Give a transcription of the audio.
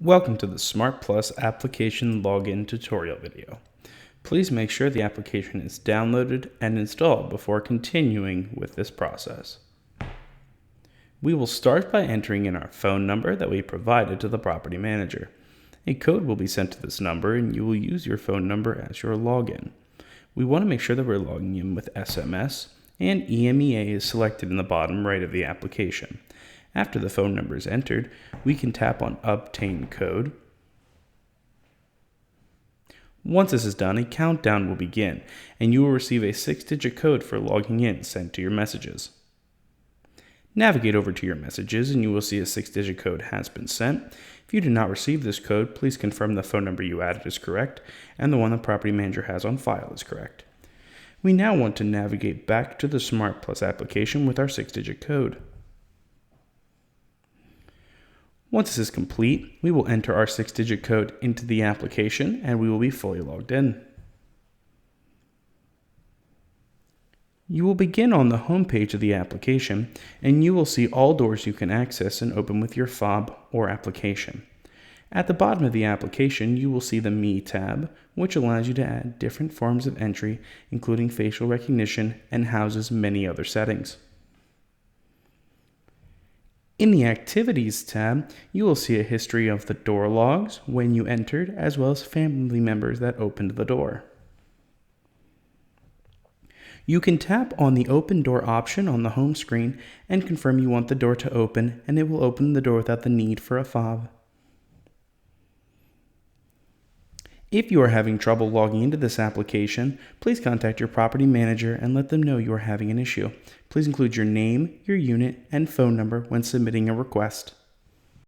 Welcome to the SmartPlus application login tutorial video. Please make sure the application is downloaded and installed before continuing with this process. We will start by entering in our phone number that we provided to the property manager. A code will be sent to this number and you will use your phone number as your login. We want to make sure that we're logging in with SMS and EMEA is selected in the bottom right of the application. After the phone number is entered, we can tap on Obtain Code. Once this is done, a countdown will begin, and you will receive a 6-digit code for logging in sent to your messages. Navigate over to your messages, and you will see a 6-digit code has been sent. If you did not receive this code, please confirm the phone number you added is correct, and the one the property manager has on file is correct. We now want to navigate back to the SmartPlus application with our 6-digit code. Once this is complete, we will enter our 6-digit code into the application and we will be fully logged in. You will begin on the home page of the application and you will see all doors you can access and open with your fob or application. At the bottom of the application, you will see the Me tab, which allows you to add different forms of entry, including facial recognition, and houses many other settings. In the Activities tab, you will see a history of the door logs, when you entered, as well as family members that opened the door. You can tap on the Open Door option on the home screen and confirm you want the door to open, and it will open the door without the need for a fob. If you are having trouble logging into this application, please contact your property manager and let them know you are having an issue. Please include your name, your unit, and phone number when submitting a request.